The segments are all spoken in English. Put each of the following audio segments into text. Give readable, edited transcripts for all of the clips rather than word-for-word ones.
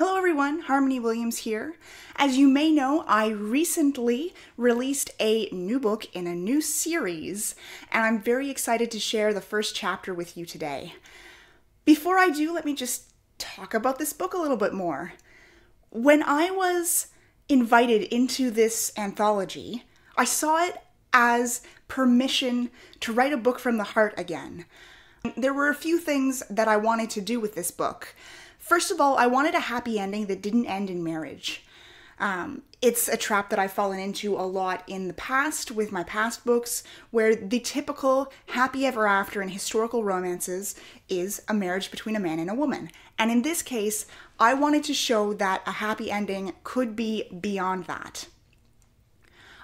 Hello everyone, Harmony Williams here. As you may know, I recently released a new book in a new series, and I'm very excited to share the first chapter with you today. Before I do, let me just talk about this book a little bit more. When I was invited into this anthology, I saw it as permission to write a book from the heart again. There were a few things that I wanted to do with this book. First of all, I wanted a happy ending that didn't end in marriage. It's a trap that I've fallen into a lot in the past with my past books, where the typical happy ever after in historical romances is a marriage between a man and a woman. And in this case, I wanted to show that a happy ending could be beyond that.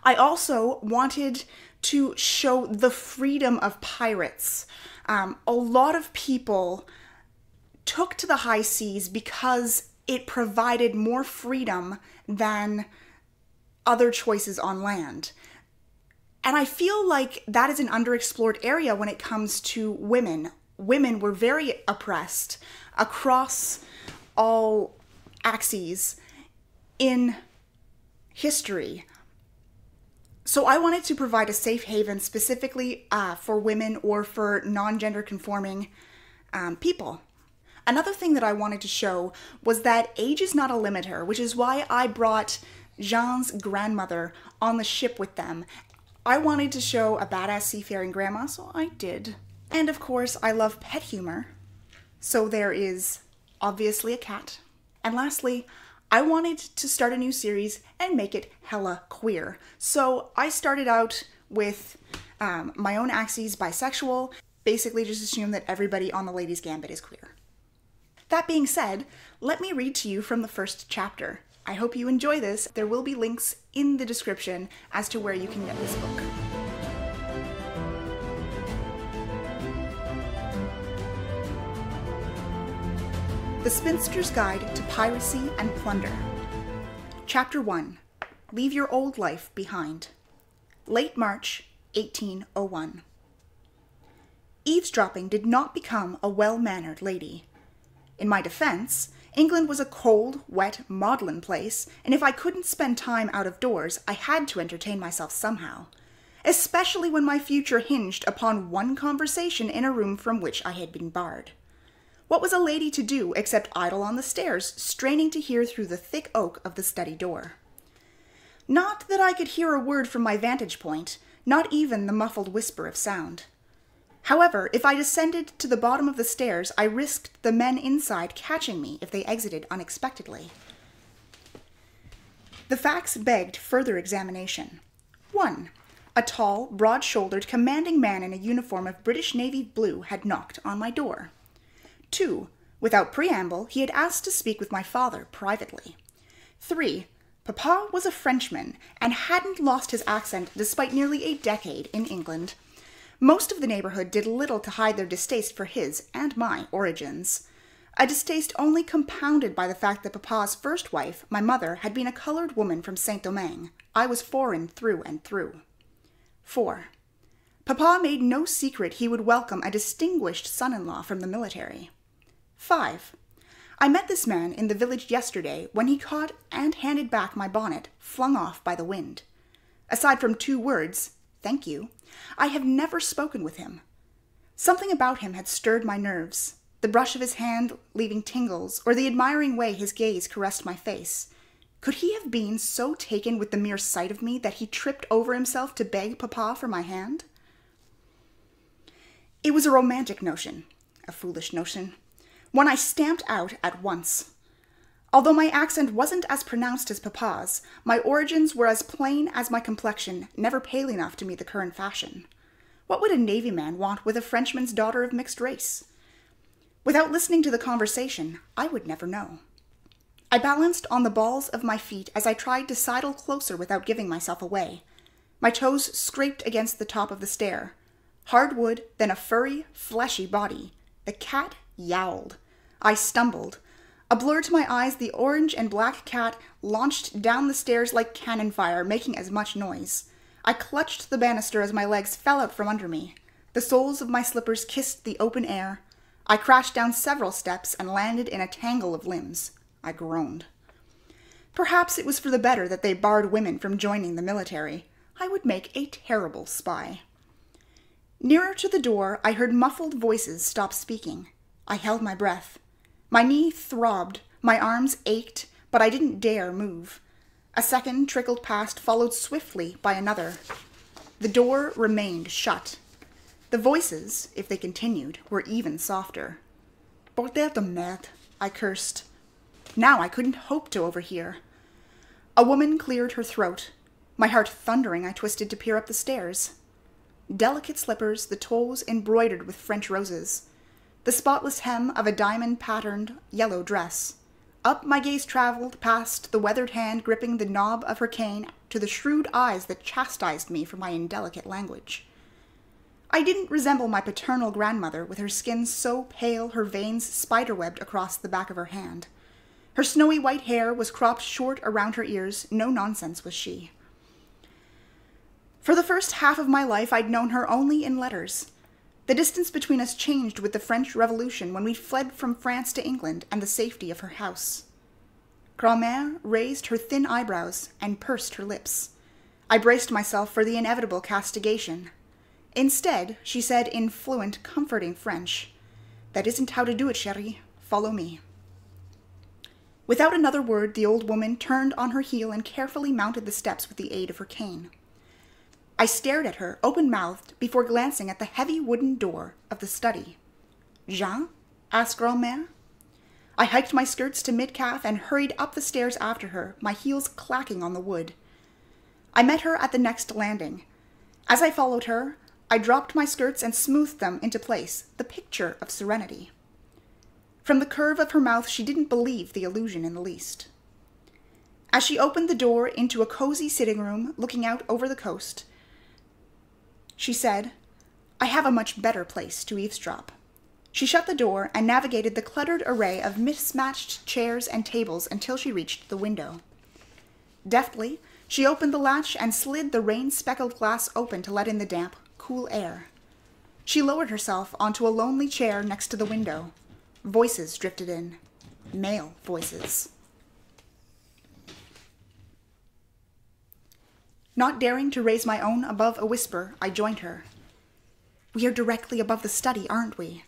I also wanted to show the freedom of pirates. A lot of people took to the high seas because it provided more freedom than other choices on land. And I feel like that is an underexplored area when it comes to women. Women were very oppressed across all axes in history. So I wanted to provide a safe haven specifically for women or for non-gender conforming people. Another thing that I wanted to show was that age is not a limiter, which is why I brought Jean's grandmother on the ship with them. I wanted to show a badass seafaring grandma, so I did. And of course, I love pet humor, so there is obviously a cat. And lastly, I wanted to start a new series and make it hella queer. So I started out with my own axes bisexual, basically just assume that everybody on the Ladies' Gambit is queer. That being said, let me read to you from the first chapter. I hope you enjoy this. There will be links in the description as to where you can get this book. The Spinster's Guide to Piracy and Plunder. Chapter 1. Leave Your Old Life Behind. Late March, 1801. Eavesdropping did not become a well-mannered lady. In my defense, England was a cold, wet, maudlin place, and if I couldn't spend time out of doors, I had to entertain myself somehow, especially when my future hinged upon one conversation in a room from which I had been barred. What was a lady to do except idle on the stairs, straining to hear through the thick oak of the study door? Not that I could hear a word from my vantage point, not even the muffled whisper of sound. However, if I descended to the bottom of the stairs, I risked the men inside catching me if they exited unexpectedly. The facts begged further examination. 1. A tall, broad-shouldered, commanding man in a uniform of British Navy blue had knocked on my door. 2. Without preamble, he had asked to speak with my father privately. 3. Papa was a Frenchman and hadn't lost his accent despite nearly a decade in England. Most of the neighborhood did little to hide their distaste for his and my origins. A distaste only compounded by the fact that Papa's first wife, my mother, had been a colored woman from Saint-Domingue. I was foreign through and through. 4. Papa made no secret he would welcome a distinguished son-in-law from the military. 5. I met this man in the village yesterday when he caught and handed back my bonnet, flung off by the wind. Aside from 2 words, "Thank you," I have never spoken with him. Something about him had stirred my nerves, the brush of his hand leaving tingles, or the admiring way his gaze caressed my face. Could he have been so taken with the mere sight of me that he tripped over himself to beg Papa for my hand? It was a romantic notion, a foolish notion, one I stamped out at once. Although my accent wasn't as pronounced as Papa's, my origins were as plain as my complexion, never pale enough to meet the current fashion. What would a Navy man want with a Frenchman's daughter of mixed race? Without listening to the conversation, I would never know. I balanced on the balls of my feet as I tried to sidle closer without giving myself away. My toes scraped against the top of the stair. Hard wood, then a furry, fleshy body. The cat yowled. I stumbled. A blur to my eyes, the orange and black cat launched down the stairs like cannon fire, making as much noise. I clutched the banister as my legs fell out from under me. The soles of my slippers kissed the open air. I crashed down several steps and landed in a tangle of limbs. I groaned. Perhaps it was for the better that they barred women from joining the military. I would make a terrible spy. Nearer to the door, I heard muffled voices stop speaking. I held my breath. My knee throbbed, my arms ached, but I didn't dare move. A second trickled past, followed swiftly by another. The door remained shut. The voices, if they continued, were even softer. Bordel de merde, I cursed. Now I couldn't hope to overhear. A woman cleared her throat. My heart thundering, I twisted to peer up the stairs. Delicate slippers, the toes embroidered with French roses. The spotless hem of a diamond-patterned yellow dress. Up my gaze traveled, past the weathered hand gripping the knob of her cane, to the shrewd eyes that chastised me for my indelicate language. I didn't resemble my paternal grandmother, with her skin so pale her veins spiderwebbed across the back of her hand. Her snowy white hair was cropped short around her ears. No nonsense was she. For the first half of my life, I'd known her only in letters. The distance between us changed with the French Revolution when we fled from France to England and the safety of her house. Grand-mère raised her thin eyebrows and pursed her lips. I braced myself for the inevitable castigation. Instead, she said in fluent, comforting French, "That isn't how to do it, chérie. Follow me." Without another word, the old woman turned on her heel and carefully mounted the steps with the aid of her cane. I stared at her, open-mouthed, before glancing at the heavy wooden door of the study. "Jean?" asked Grand-mère. I hiked my skirts to mid-calf and hurried up the stairs after her, my heels clacking on the wood. I met her at the next landing. As I followed her, I dropped my skirts and smoothed them into place, the picture of serenity. From the curve of her mouth, she didn't believe the illusion in the least. As she opened the door into a cozy sitting room looking out over the coast, she said, "I have a much better place to eavesdrop." She shut the door and navigated the cluttered array of mismatched chairs and tables until she reached the window. Deftly, she opened the latch and slid the rain-speckled glass open to let in the damp, cool air. She lowered herself onto a lonely chair next to the window. Voices drifted in. Male voices. Not daring to raise my own above a whisper, I joined her. "We are directly above the study, aren't we?"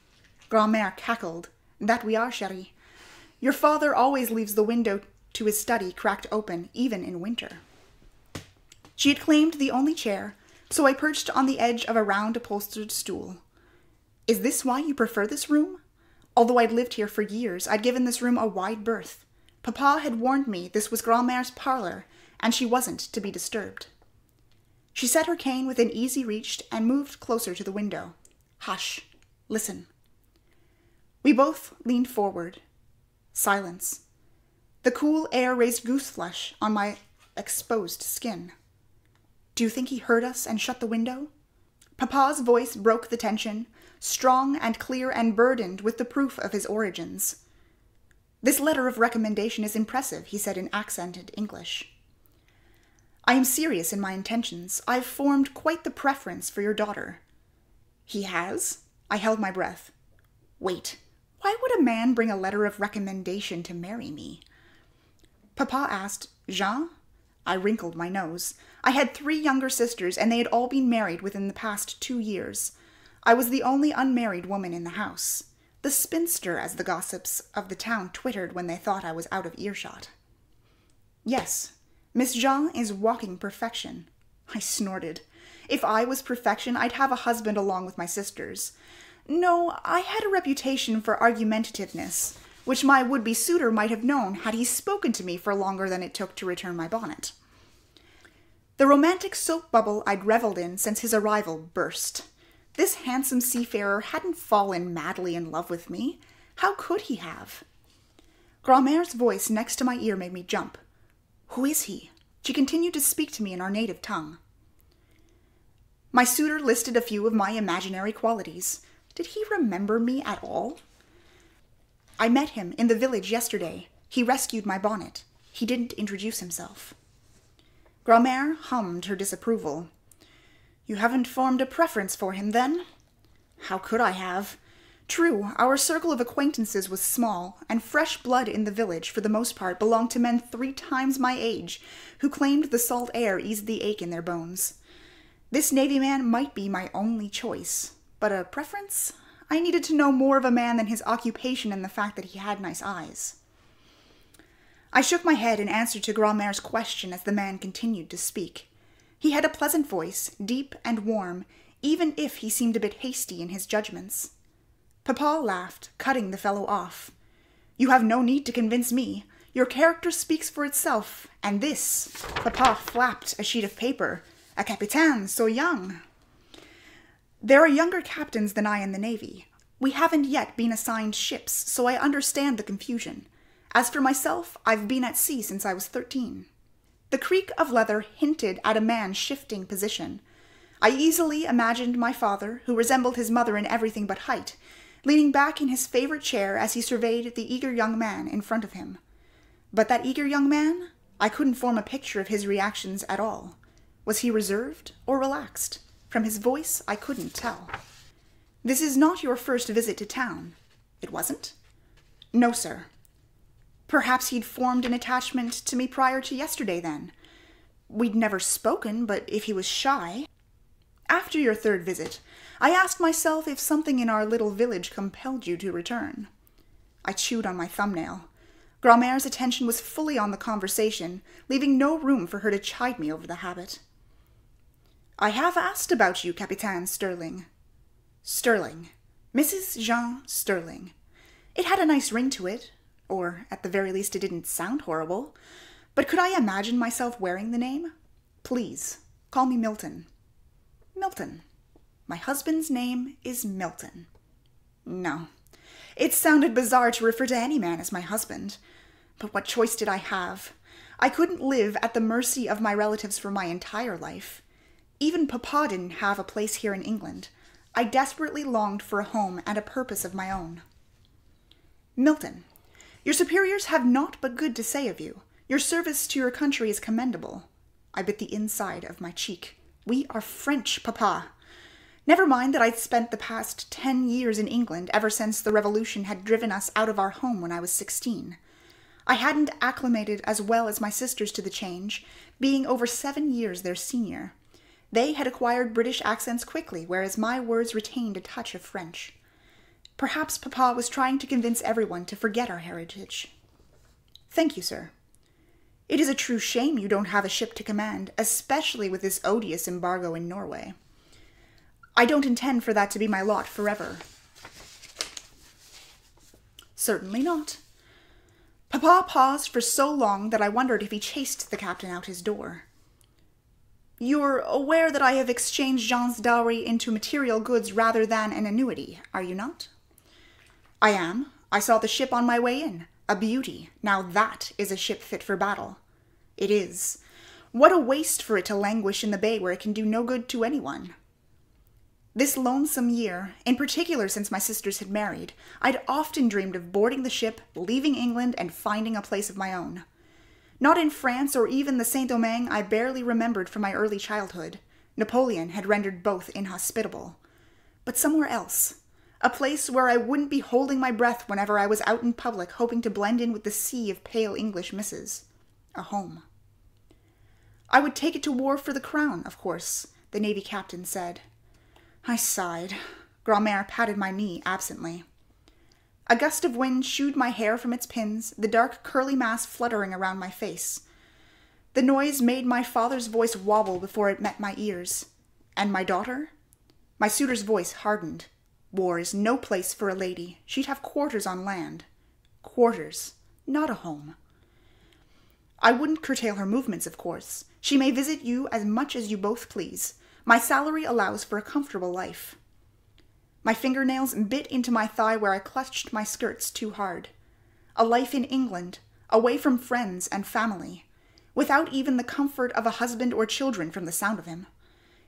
Grand-mère cackled. "That we are, chérie. Your father always leaves the window to his study cracked open, even in winter." She had claimed the only chair, so I perched on the edge of a round upholstered stool. "Is this why you prefer this room?" Although I'd lived here for years, I'd given this room a wide berth. Papa had warned me this was Grand-mère's parlor, and she wasn't to be disturbed. She set her cane within easy reach and moved closer to the window. "Hush. Listen." We both leaned forward. Silence. The cool air raised gooseflesh on my exposed skin. "Do you think he heard us and shut the window?" Papa's voice broke the tension, strong and clear and burdened with the proof of his origins. "This letter of recommendation is impressive," he said in accented English. "I am serious in my intentions. I've formed quite the preference for your daughter." "He has?" I held my breath. "Wait, why would a man bring a letter of recommendation to marry me?" Papa asked, "Jean?" I wrinkled my nose. I had 3 younger sisters, and they had all been married within the past 2 years. I was the only unmarried woman in the house. The spinster, as the gossips of the town twittered when they thought I was out of earshot. "Yes, Miss Jean is walking perfection." I snorted. If I was perfection, I'd have a husband along with my sisters. No, I had a reputation for argumentativeness, which my would-be suitor might have known had he spoken to me for longer than it took to return my bonnet. The romantic soap bubble I'd reveled in since his arrival burst. This handsome seafarer hadn't fallen madly in love with me. How could he have? Grand-mère's voice next to my ear made me jump. "Who is he?" She continued to speak to me in our native tongue. My suitor listed a few of my imaginary qualities. Did he remember me at all? "I met him in the village yesterday. He rescued my bonnet. He didn't introduce himself." Grand-mère hummed her disapproval. "You haven't formed a preference for him, then?" How could I have? True, our circle of acquaintances was small, and fresh blood in the village, for the most part, belonged to men 3 times my age, who claimed the salt air eased the ache in their bones. This Navy man might be my only choice, but a preference? I needed to know more of a man than his occupation and the fact that he had nice eyes. I shook my head in answer to Grand'Mère's question as the man continued to speak. He had a pleasant voice, deep and warm, even if he seemed a bit hasty in his judgments. Papa laughed, cutting the fellow off. "You have no need to convince me. Your character speaks for itself, and this," Papa flapped a sheet of paper, "a capitaine so young." "There are younger captains than I in the Navy. We haven't yet been assigned ships, so I understand the confusion. As for myself, I've been at sea since I was 13. The creak of leather hinted at a man shifting position. I easily imagined my father, who resembled his mother in everything but height, leaning back in his favorite chair as he surveyed the eager young man in front of him. But that eager young man? I couldn't form a picture of his reactions at all. Was he reserved or relaxed? From his voice, I couldn't tell. "This is not your first visit to town." "It wasn't?" "No, sir." "Perhaps he'd formed an attachment to me prior to yesterday, then. We'd never spoken, but if he was shy—" "After your 3rd visit, I asked myself if something in our little village compelled you to return." I chewed on my thumbnail. Grand'Mère's attention was fully on the conversation, leaving no room for her to chide me over the habit. "I have asked about you, Capitaine Sterling." Sterling. Mrs. Jean Sterling. It had a nice ring to it, or at the very least it didn't sound horrible. But could I imagine myself wearing the name? "Please, call me Milton." "Milton. My husband's name is Milton." No. It sounded bizarre to refer to any man as my husband. But what choice did I have? I couldn't live at the mercy of my relatives for my entire life. Even Papa didn't have a place here in England. I desperately longed for a home and a purpose of my own. "Milton, your superiors have naught but good to say of you. Your service to your country is commendable." I bit the inside of my cheek. "We are French, Papa. Never mind that I'd spent the past 10 years in England ever since the Revolution had driven us out of our home when I was 16. I hadn't acclimated as well as my sisters to the change, being over 7 years their senior. They had acquired British accents quickly, whereas my words retained a touch of French. Perhaps Papa was trying to convince everyone to forget our heritage." "Thank you, sir. It is a true shame you don't have a ship to command, especially with this odious embargo in Norway." "I don't intend for that to be my lot forever." "Certainly not." Papa paused for so long that I wondered if he chased the captain out his door. "You're aware that I have exchanged Jean's dowry into material goods rather than an annuity, are you not?" "I am. I saw the ship on my way in. A beauty. Now that is a ship fit for battle." "It is. What a waste for it to languish in the bay where it can do no good to anyone." This lonesome year, in particular since my sisters had married, I'd often dreamed of boarding the ship, leaving England, and finding a place of my own. Not in France or even the Saint-Domingue I barely remembered from my early childhood. Napoleon had rendered both inhospitable. But somewhere else. A place where I wouldn't be holding my breath whenever I was out in public hoping to blend in with the sea of pale English misses. A home. "I would take it to war for the crown, of course," the Navy captain said. I sighed. Grand'Mère patted my knee absently. A gust of wind shooed my hair from its pins, the dark curly mass fluttering around my face. The noise made my father's voice wobble before it met my ears. "And my daughter?" My suitor's voice hardened. "War is no place for a lady. She'd have quarters on land." Quarters, not a home. "I wouldn't curtail her movements, of course. She may visit you as much as you both please. My salary allows for a comfortable life." My fingernails bit into my thigh where I clutched my skirts too hard. A life in England, away from friends and family, without even the comfort of a husband or children from the sound of him.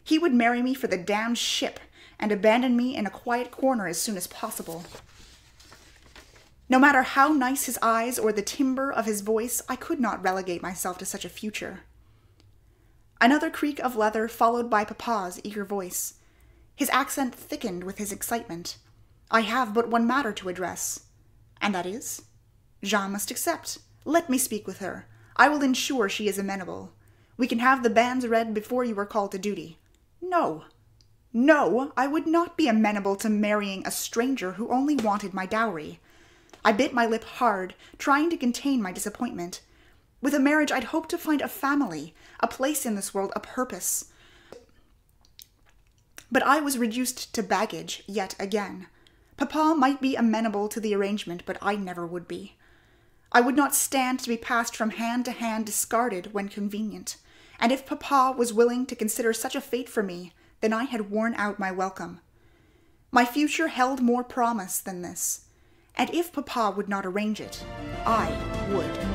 He would marry me for the damned ship and abandon me in a quiet corner as soon as possible. No matter how nice his eyes or the timbre of his voice, I could not relegate myself to such a future. Another creak of leather followed by Papa's eager voice. His accent thickened with his excitement. I have but one matter to address. And that is? Jean must accept. Let me speak with her. I will ensure she is amenable. We can have the banns read before you are called to duty. No. No, I would not be amenable to marrying a stranger who only wanted my dowry. I bit my lip hard, trying to contain my disappointment. With a marriage, I'd hoped to find a family, a place in this world, a purpose. But I was reduced to baggage yet again. Papa might be amenable to the arrangement, but I never would be. I would not stand to be passed from hand to hand, discarded when convenient. And if Papa was willing to consider such a fate for me, then I had worn out my welcome. My future held more promise than this, and if Papa would not arrange it, I would.